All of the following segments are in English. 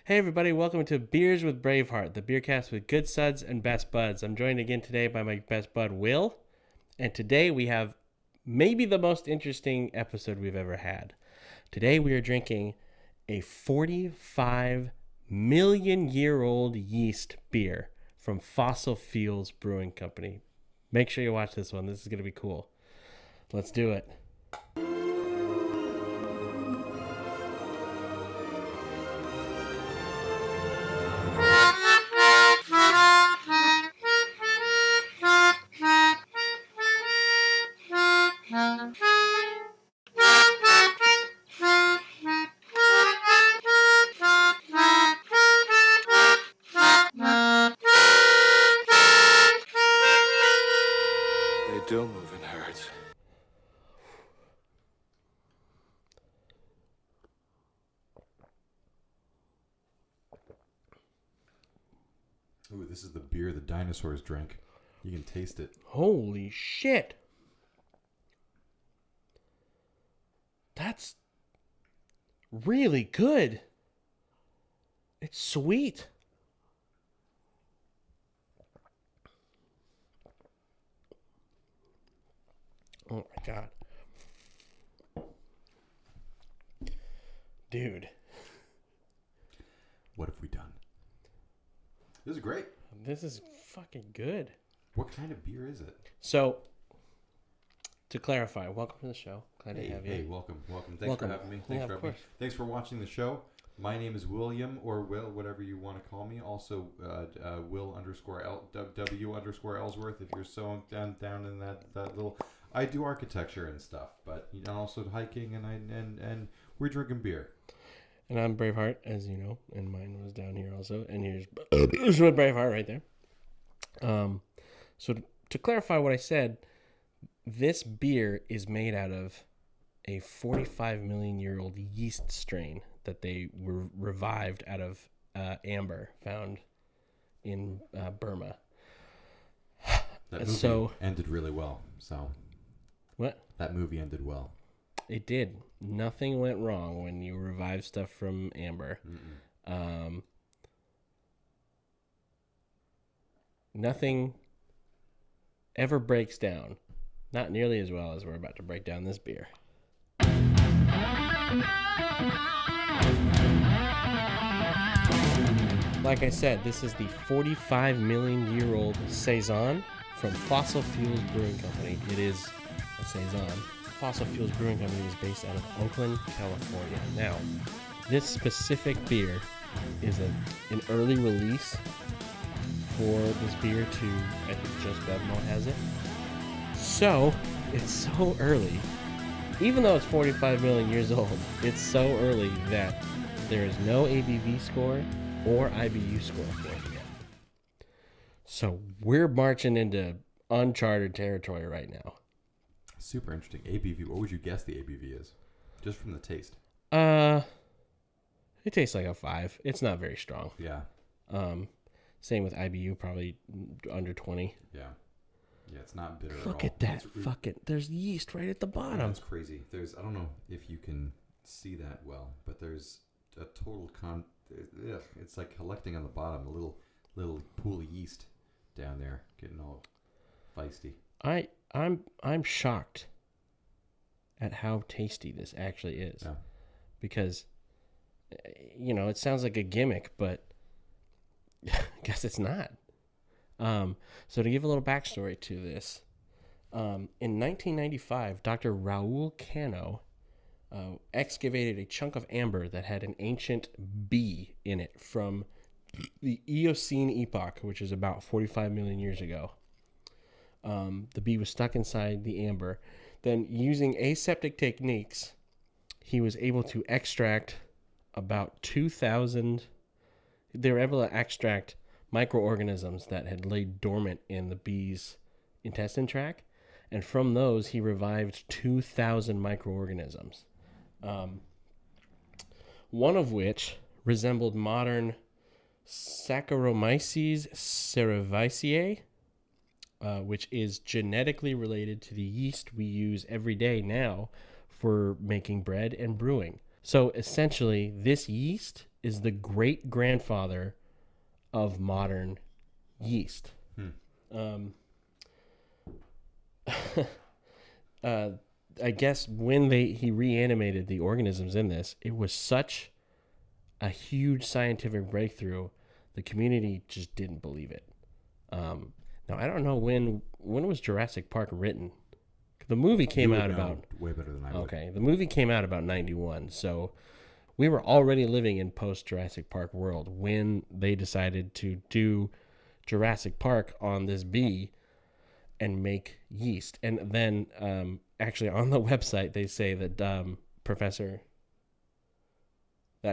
Hey everybody, welcome to Beers with Braveheart, the beer cast with good suds and best buds. I'm joined again today by my best bud, Will, and today we have maybe the most interesting episode we've ever had. Today we are drinking a 45 million year old yeast beer from Fossil Fuels Brewing Company. Make sure you watch this one. This is going to be cool. Let's do it. They do move in herds. Ooh, this is the beer the dinosaurs drank. You can taste it. Holy shit. That's really good. It's sweet. Oh my god. Dude, What have we done? This is great. this is fucking good. What kind of beer is it? So, to clarify, welcome to the show. Glad to have you. Hey, welcome. Thanks Welcome. for having me. Yeah, Thanks of for having me. course. Thanks for watching the show. My name is William, or Will, whatever you want to call me. Also, Will_W_Ellsworth. If you're so down in that little, I do architecture and stuff, but also hiking and we're drinking beer. And I'm Braveheart, as you know, and mine was down here also. And here's with Braveheart right there. So to clarify what I said, this beer is made out of a 45 million year old yeast strain that they were revived out of amber found in Burma. That movie So- ended really well. So What? that movie ended well. It did. Nothing went wrong when you revive stuff from amber. Nothing ever breaks down. Not nearly as well as we're about to break down this beer. Like I said, this is the 45 million year old saison from Fossil Fuels Brewing Company. It is a saison. Fossil Fuels Brewing Company is based out of Oakland, California. Now, this specific beer is an early release for this beer to, I think Just Bevmo has it. So, it's so early. Even though it's 45 million years old, it's so early that there is no ABV score or IBU score for it yet. So, we're marching into uncharted territory right now. Super interesting. ABV. What would you guess the ABV is? Just from the taste. It tastes like a 5. It's not very strong. Yeah. Same with IBU, probably under 20. Yeah. Yeah, it's not bitter at all. Look at that. There's yeast right at the bottom. That's crazy. I don't know if you can see that well, but there's a total it's like collecting on the bottom, a little pool of yeast down there, getting all feisty. I'm shocked at how tasty this actually is. Yeah. Because, it sounds like a gimmick, but I guess it's not. So to give a little backstory to this, in 1995, Dr. Raul Cano excavated a chunk of amber that had an ancient bee in it from the Eocene epoch, which is about 45 million years ago. The bee was stuck inside the amber. Then, using aseptic techniques, he was able to extract about 2,000. They were able to extract microorganisms that had laid dormant in the bee's intestine tract. And from those, he revived 2,000 microorganisms. One of which resembled modern Saccharomyces cerevisiae, which is genetically related to the yeast we use every day now for making bread and brewing. So essentially, this yeast is the great grandfather of modern yeast. I guess when he reanimated the organisms in this, it was such a huge scientific breakthrough. The community just didn't believe it. Now I don't know when was Jurassic Park written. The movie came out about way better than I would. Okay, the movie came out about 91, so we were already living in post Jurassic Park world when they decided to do Jurassic Park on this bee and make yeast. And then actually on the website they say that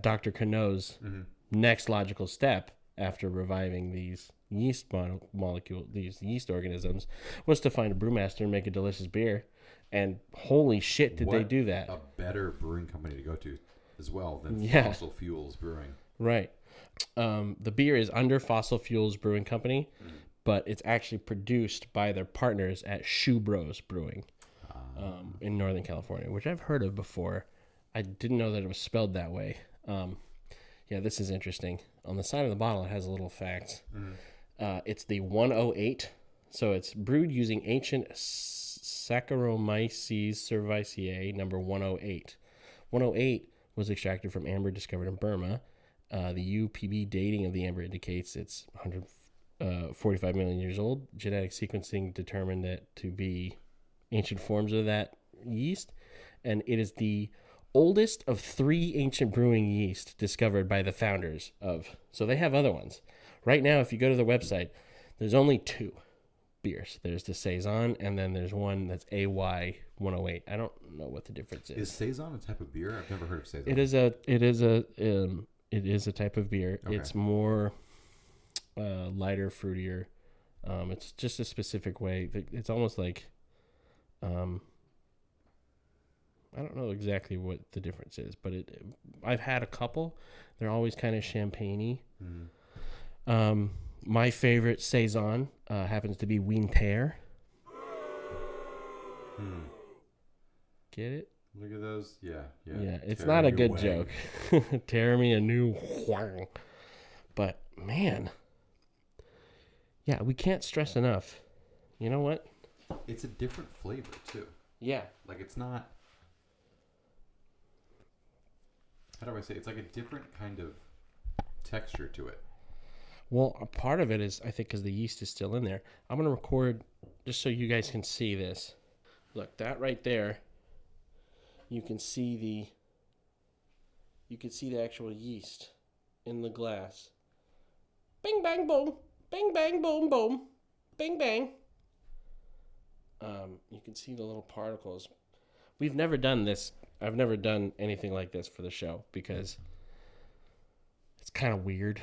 Dr. Cano's next logical step after reviving these yeast these yeast organisms, was to find a brewmaster and make a delicious beer. And holy shit, did they do that? A better brewing company to go to as well than Fossil Fuels Brewing. Right. The beer is under Fossil Fuels Brewing Company, but it's actually produced by their partners at Shoe Bros Brewing in Northern California, which I've heard of before. I didn't know that it was spelled that way. Yeah, this is interesting. On the side of the bottle, it has a little facts. It's the 108. So it's brewed using ancient Saccharomyces cerevisiae number 108. 108 was extracted from amber discovered in Burma. The UPB dating of the amber indicates it's 145 million years old. Genetic sequencing determined that to be ancient forms of that yeast. And it is the oldest of 3 ancient brewing yeast discovered by the founders of. So they have other ones. Right now, if you go to the website, there's only 2 beers. There's the saison, and then there's one that's AY 108. I don't know what the difference is. Is saison a type of beer? I've never heard of saison. It is a type of beer. Okay. It's more lighter, fruitier. It's just a specific way. It's almost like I don't know exactly what the difference is, but I've had a couple. They're always kind of champagne-y. My favorite saison happens to be Winter. Get it? Look at those. Yeah. It's not a good joke. Tear me a new wang. But man, yeah, we can't stress enough. You know what? It's a different flavor too. Yeah. Like it's not. How do I say? It's like a different kind of texture to it. Well, a part of it is, I think, because the yeast is still in there. I'm going to record just so you guys can see this. Look, that right there, you can see the actual yeast in the glass. Bing, bang, boom. Bing, bang, boom, boom. Bing, bang. You can see the little particles. We've never done this. I've never done anything like this for the show because it's kind of weird.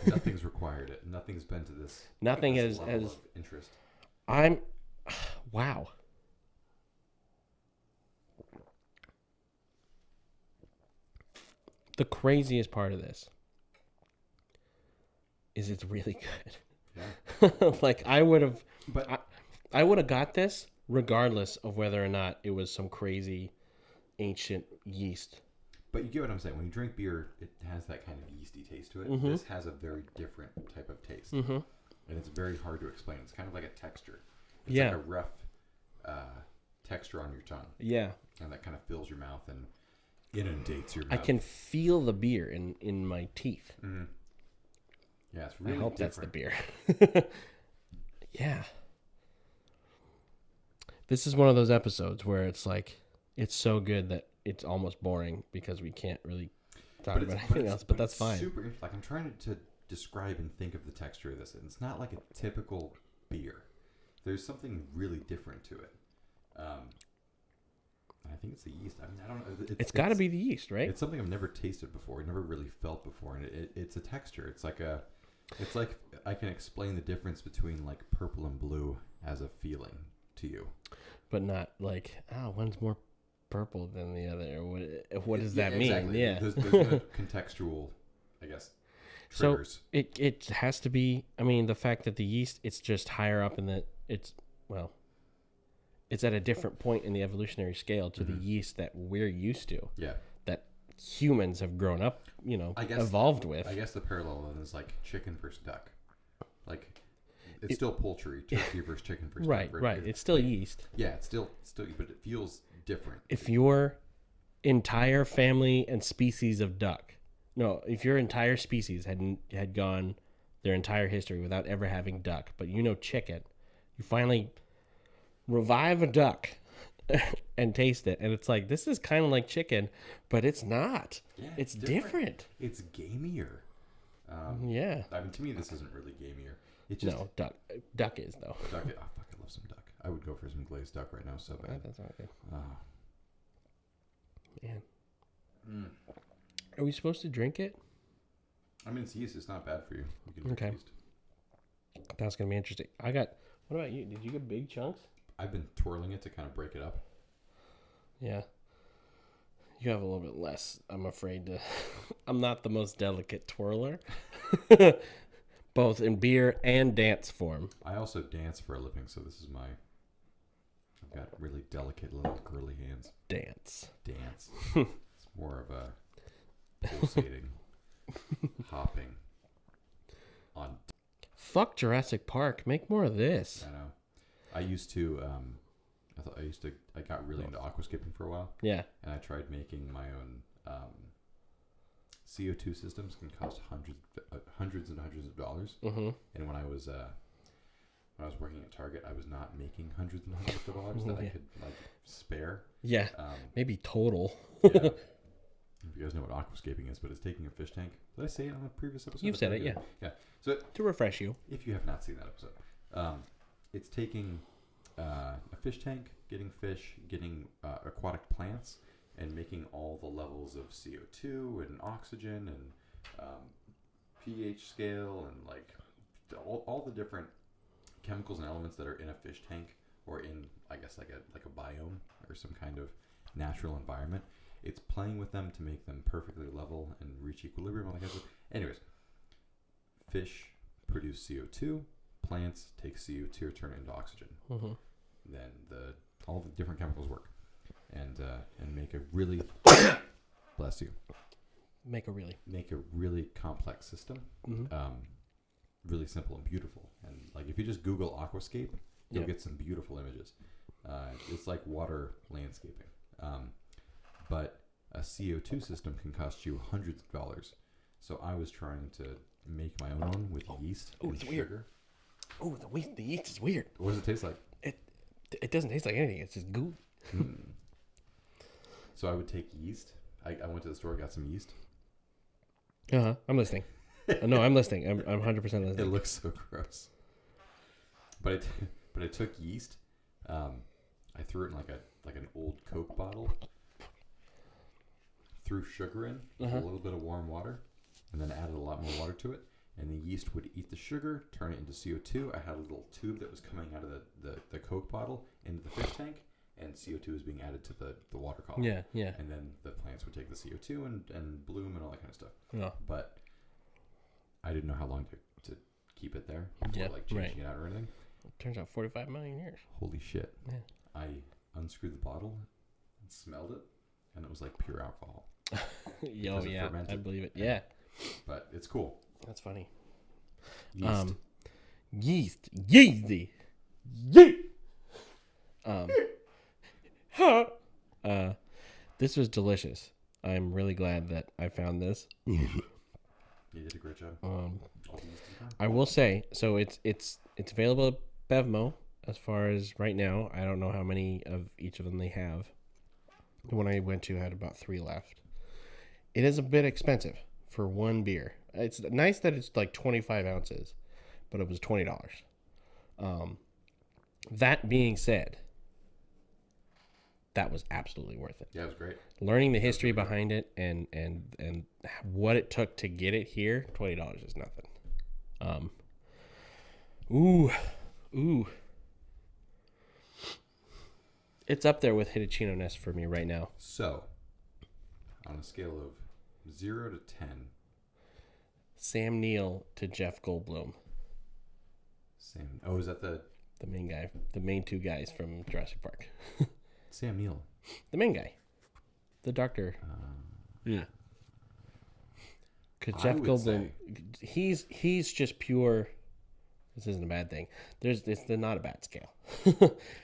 Nothing's required it. Nothing's been to this. Nothing this has of interest. Wow. The craziest part of this is it's really good. Yeah. Like I would have got this regardless of whether or not it was some crazy ancient yeast. But you get what I'm saying. When you drink beer, it has that kind of yeasty taste to it. This has a very different type of taste. And it's very hard to explain. It's kind of like a texture. It's like a rough texture on your tongue. Yeah. And that kind of fills your mouth and inundates your mouth. I can feel the beer in my teeth. Yeah, it's really I hope different. That's the beer. Yeah. This is one of those episodes where it's like, it's so good that it's almost boring because we can't really talk about anything else, but that's fine. Super interesting. Like I'm trying to describe and think of the texture of this. And it's not like a typical beer. There's something really different to it. I think it's the yeast. I mean, I don't know. It's got to be the yeast, right? It's something I've never tasted before. Never really felt before. And it's a texture. It's like I can explain the difference between like purple and blue as a feeling to you. But not like, one's more purple than the other. What does that mean? Exactly. Yeah. There's no contextual, I guess, triggers. So it has to be, I mean, the fact that the yeast, it's just higher up in the, it's at a different point in the evolutionary scale to the yeast that we're used to. Yeah. That humans have grown up, evolved with. I guess the parallel then is like chicken versus duck. Like it's still poultry, turkey versus chicken versus right, duck. Right. It's still yeast. Yeah, it's still, but it feels different. If your entire family and species of duck, if your entire species had gone their entire history without ever having duck, but chicken, you finally revive a duck and taste it, and it's like, this is kind of like chicken, but it's not. Yeah, it's different. It's gamier. Yeah. I mean, to me, this isn't really gamier. It's just duck is though. Duck. I fucking love some duck. I would go for some glazed duck right now. So bad. That's not good. Oh. Man. Are we supposed to drink it? I mean, it's yeast. It's not bad for you. You can drink yeast. That's gonna be interesting. What about you? Did you get big chunks? I've been twirling it to kind of break it up. Yeah. You have a little bit less, I'm afraid. I'm not the most delicate twirler. Both in beer and dance form. I also dance for a living, so this is I've got really delicate little girly hands. Dance. It's more of a pulsating, hopping on. Fuck Jurassic Park. Make more of this. I know. I used to. I got really into aquascaping for a while. Yeah. And I tried making my own CO2 systems. Can cost hundreds and hundreds of dollars. Mm-hmm. And when I was working at Target, I was not making hundreds and hundreds of dollars that I could spare. Yeah. Maybe total. Yeah. If you guys know what aquascaping is, but it's taking a fish tank. Did I say it on a previous episode? You've said it, yeah. Yeah. So to refresh you, if you have not seen that episode, it's taking a fish tank, getting fish, getting aquatic plants, and making all the levels of CO2 and oxygen and pH scale and all the different chemicals and elements that are in a fish tank or in, I guess, like a biome or some kind of natural environment. It's playing with them to make them perfectly level and reach equilibrium. Anyways, fish produce CO2. Plants take CO2 or turn it into oxygen. Mm-hmm. Then all the different chemicals work and make a really bless you. Make a really complex system. Mm-hmm. Really simple and beautiful. And if you just Google aquascape, you'll get some beautiful images. It's like water landscaping. But a CO2 system can cost you hundreds of dollars. So I was trying to make my own with yeast and it's sugar. Weird. Oh, the yeast is weird. What does it taste like? It doesn't taste like anything. It's just goo. So I would take yeast. I went to the store, got some yeast. I'm listening. No, I'm listening. I'm 100% listening. It looks so gross. But I took yeast. I threw it in like an old Coke bottle. Threw sugar in with a little bit of warm water, and then added a lot more water to it. And the yeast would eat the sugar, turn it into CO2. I had a little tube that was coming out of the Coke bottle into the fish tank, and CO2 was being added to the water column. Yeah. And then the plants would take the CO2 and bloom and all that kind of stuff. Yeah. But I didn't know how long to keep it there before changing it out or anything. It turns out 45 million years. Holy shit. Yeah. I unscrewed the bottle and smelled it, and it was like pure alcohol. Yo, yeah, I believe it. Yeah. But it's cool. That's funny. Yeast. Yeasty. This was delicious. I'm really glad that I found this. You did a great job. I will say, so it's available at Bevmo as far as right now. I don't know how many of each of them they have. The one I went to had about 3 left. It is a bit expensive for one beer. It's nice that it's like 25 ounces, but it was $20. That being said, that was absolutely worth it. Yeah, it was great. Learning the history behind it and what it took to get it here, $20 is nothing. Ooh. It's up there with Hitachino-ness for me right now. So, on a scale of 0 to 10. Sam Neill to Jeff Goldblum. Oh, is that the main guy? The main 2 guys from Jurassic Park. Sam Neill? The main guy. The doctor. Yeah. Because I Jeff would Goldblum, he's just pure. This isn't a bad thing. It's not a bad scale.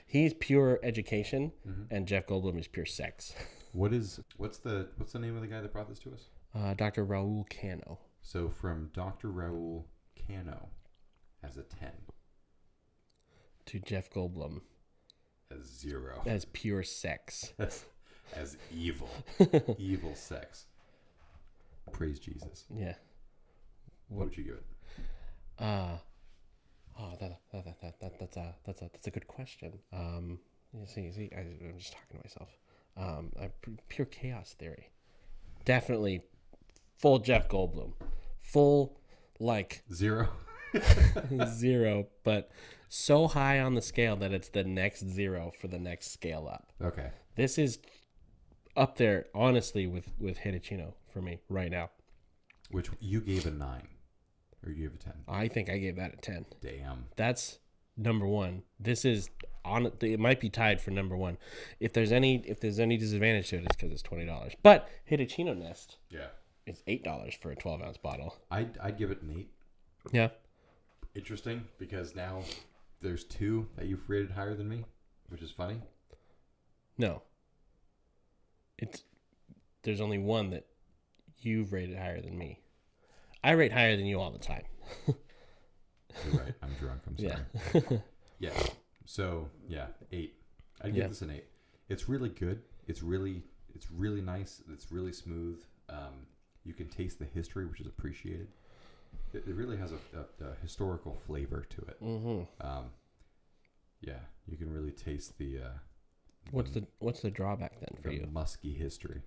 He's pure education, and Jeff Goldblum is pure sex. What's the name of the guy that brought this to us? Dr. Raul Cano. So from Dr. Raul Cano as a 10 To Jeff Goldblum as 0 as pure sex. as evil evil sex. Praise Jesus. Yeah. What would you give it? That's a good question. You see, I'm just talking to myself. Pure chaos theory. Definitely full Jeff Goldblum. Full, like 0. 0, but so high on the scale that it's the next 0 for the next scale up. Okay. This is up there, honestly, with Hitachino for me right now. Which you gave a 9. Or you gave a 10. I think I gave that a 10. Damn. That's number one. This is on. It might be tied for number one. If there's any disadvantage to it, it's because it's $20. But Hitachino Nest is $8 for a 12-ounce bottle. I'd give it an 8. Yeah. Interesting, because now there's 2 that you've rated higher than me, which is funny. No. There's only one that you've rated higher than me. I rate higher than you all the time. You're right. I'm drunk. I'm sorry. Yeah. Yeah. So 8. I'd give this an 8. It's really good. It's really nice. It's really smooth. You can taste the history, which is appreciated. It really has a historical flavor to it. Mm-hmm. You can really taste the. What's the drawback then for you? Musky history.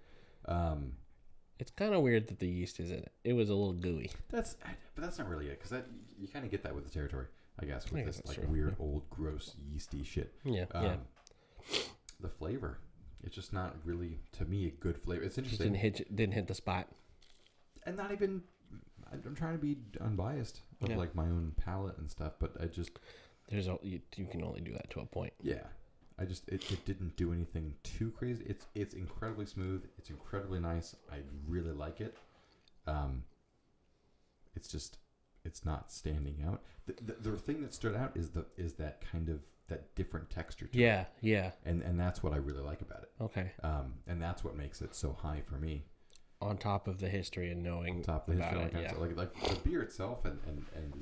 It's kind of weird that the yeast is in it. It was a little gooey. But that's not really it, because you kind of get that with the territory, I guess, with this like true. weird old gross yeasty shit. Yeah. The flavor, it's just not really, to me, a good flavor. It's Just interesting. didn't hit the spot. And not even. I'm trying to be unbiased of like my own palate and stuff, but I just. You can only do that to a point. Yeah. It didn't do anything too crazy. It's incredibly smooth. It's incredibly nice. I really like it. It's not standing out. The thing that stood out is that kind of that different texture to it. Yeah. And that's what I really like about it. Okay. And that's what makes it so high for me. On top of the history and knowing about it, Like the beer itself and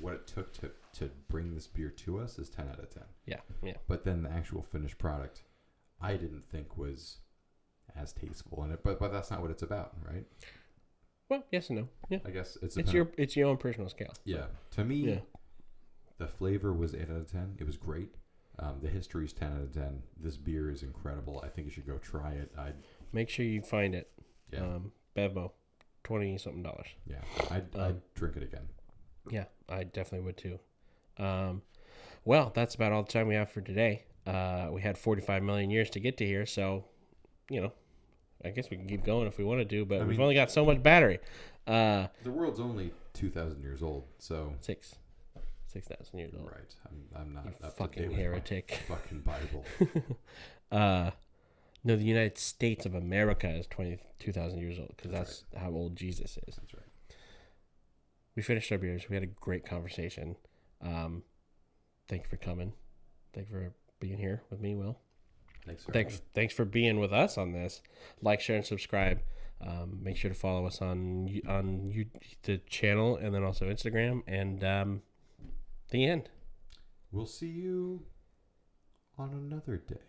what it took to bring this beer to us is 10 out of 10. Yeah. But then the actual finished product, I didn't think was as tasteful in it. But that's not what it's about, right? Well, yes and no. Yeah. I guess it's your own personal scale. Yeah. To me, the flavor was 8 out of 10. It was great. The history is 10 out of 10. This beer is incredible. I think you should go try it. Make sure you find it. Yeah. Bevmo, $20-something. Yeah, I'd drink it again. Yeah, I definitely would too. Well, that's about all the time we have for today. We had 45 million years to get to here, so, I guess we can keep going if we want to do, but we've only got so much battery. The world's only 2,000 years old, so 6,000 years old. Right. I'm not You up fucking to date heretic. with my fucking Bible. No, the United States of America is 22,000 years old because that's how old Jesus is. That's right. We finished our beers. We had a great conversation. Thank you for coming. Thank you for being here with me, Will. Thanks for being with us on this. Like, share, and subscribe. Make sure to follow us on the channel and then also Instagram. And the end. We'll see you on another day.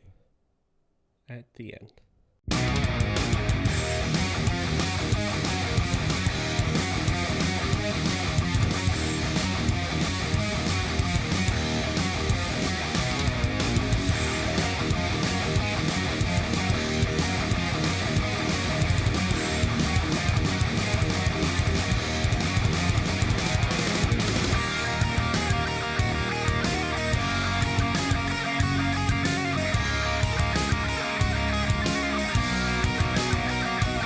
At the end.